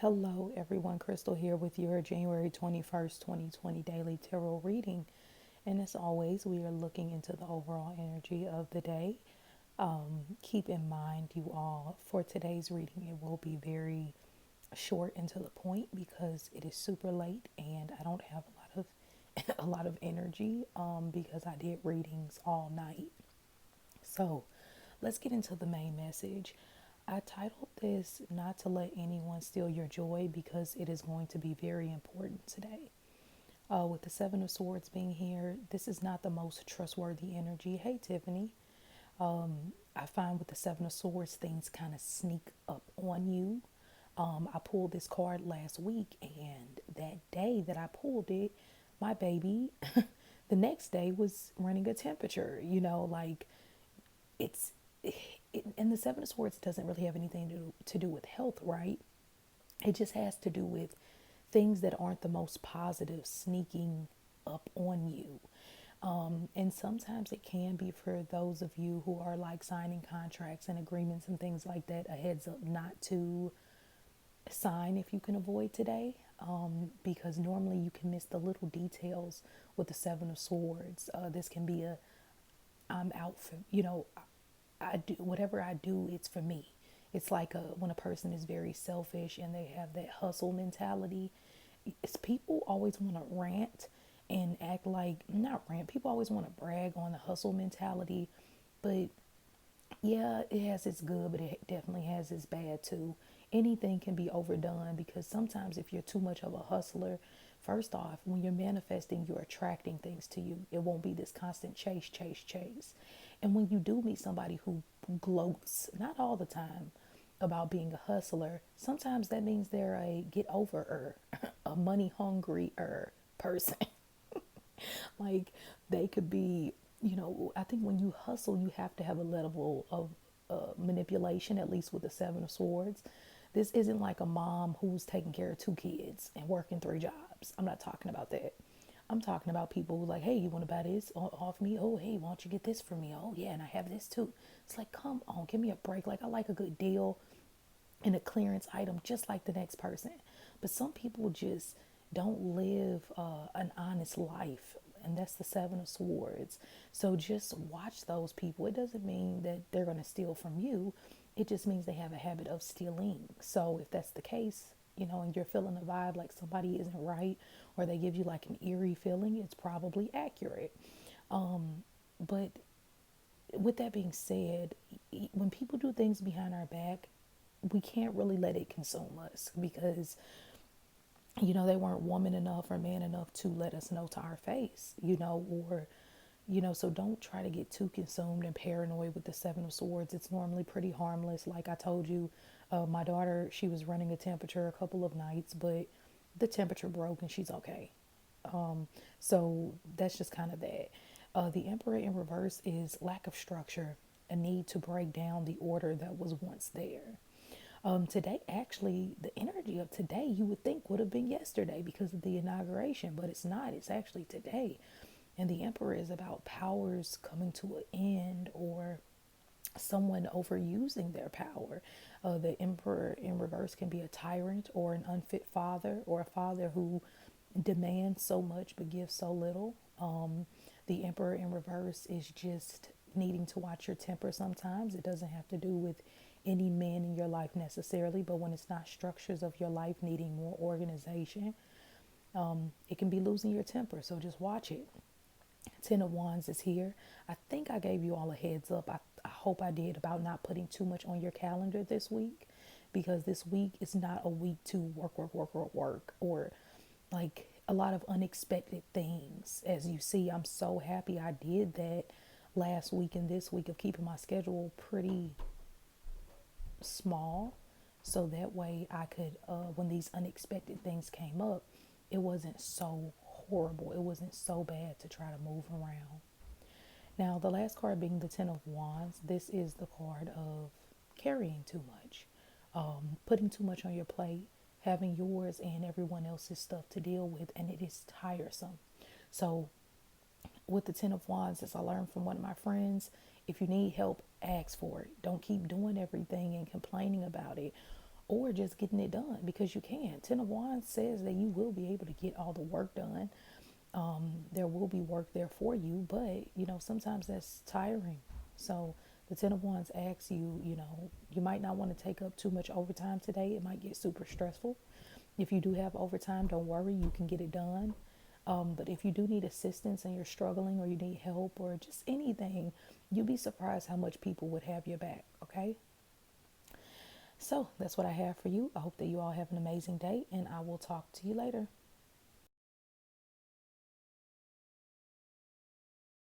Hello, everyone. Crystal here with your January 21st, 2020 daily tarot reading. And as always, we are looking into the overall energy of the day. Keep in mind, you all, for today's reading, it will be very short and to the point because it is super late and I don't have a lot of a lot of energy because I did readings all night. So let's get into the main message. I titled this Not to Let Anyone Steal Your Joy because it is going to be very important today. With the Seven of Swords being here, this is not the most trustworthy energy. Hey, Tiffany. I find with the Seven of Swords, things kind of sneak up on you. I pulled this card last week, and that day that I pulled it, my baby, the next day was running a temperature. Like it's and the Seven of Swords doesn't really have anything to do with health, right? It just has to do with things that aren't the most positive sneaking up on you. And sometimes it can be for those of you who are like signing contracts and agreements and things like that, a heads up not to sign if you can avoid today. Because normally you can miss the little details with the Seven of Swords. This can be a I'm out for, I do whatever I do, it's for me. It's like when a person is very selfish and they have that hustle mentality. It's people always want to rant and act like not rant. People always want to brag on the hustle mentality, but yeah, it has its good, but it definitely has its bad too. Anything can be overdone because sometimes if you're too much of a hustler, first off, when you're manifesting, you're attracting things to you. It won't be this constant chase, chase, chase. And when you do meet somebody who gloats, not all the time, about being a hustler, sometimes that means they're a get over a money hungry person. Like they could be, I think when you hustle, you have to have a level of manipulation, at least with the Seven of Swords. This isn't like a mom who's taking care of two kids and working three jobs. I'm not talking about that. I'm talking about people who like, hey, you want to buy this off me? Oh, hey, why don't you get this for me? Oh, yeah, and I have this too. It's like, come on, give me a break. Like, I like a good deal and a clearance item just like the next person. But some people just don't live an honest life. And that's the Seven of Swords. So just watch those people. It doesn't mean that they're going to steal from you. It just means they have a habit of stealing. So if that's the case, and you're feeling a vibe like somebody isn't right, or they give you like an eerie feeling, it's probably accurate. But with that being said, when people do things behind our back, we can't really let it consume us because they weren't woman enough or man enough to let us know to our face, or so don't try to get too consumed and paranoid with the Seven of Swords. It's normally pretty harmless. Like I told you, my daughter, she was running a temperature a couple of nights, but the temperature broke and she's okay. So that's just kind of that. The Emperor in reverse is lack of structure, a need to break down the order that was once there. Today, actually, the energy of today you would think would have been yesterday because of the inauguration, but it's not. It's actually today. And the Emperor is about powers coming to an end or someone overusing their power. The Emperor in reverse can be a tyrant or an unfit father or a father who demands so much but gives so little. The Emperor in reverse is just needing to watch your temper sometimes. It doesn't have to do with any man in your life necessarily, but when it's not structures of your life needing more organization, it can be losing your temper. So just watch it. Ten of Wands is here. I think I gave you all a heads up. I hope I did about not putting too much on your calendar this week because this week is not a week to work, work, work, work, work, or like a lot of unexpected things. As you see, I'm so happy I did that last week and this week of keeping my schedule pretty small. So that way I could, when these unexpected things came up, it wasn't so horrible. It wasn't so bad to try to move around. Now, the last card being the Ten of Wands, this is the card of carrying too much, putting too much on your plate, having yours and everyone else's stuff to deal with, and it is tiresome. So, with the Ten of Wands, as I learned from one of my friends, if you need help, ask for it. Don't keep doing everything and complaining about it. or just getting it done because you can. Ten of Wands says that you will be able to get all the work done. There will be work there for you, but sometimes that's tiring. So the Ten of Wands asks you, you might not want to take up too much overtime today. It might get super stressful. If you do have overtime, don't worry, you can get it done. But if you do need assistance and you're struggling or you need help or just anything, you'd be surprised how much people would have your back, okay? So that's what I have for you. I hope that you all have an amazing day, and I will talk to you later.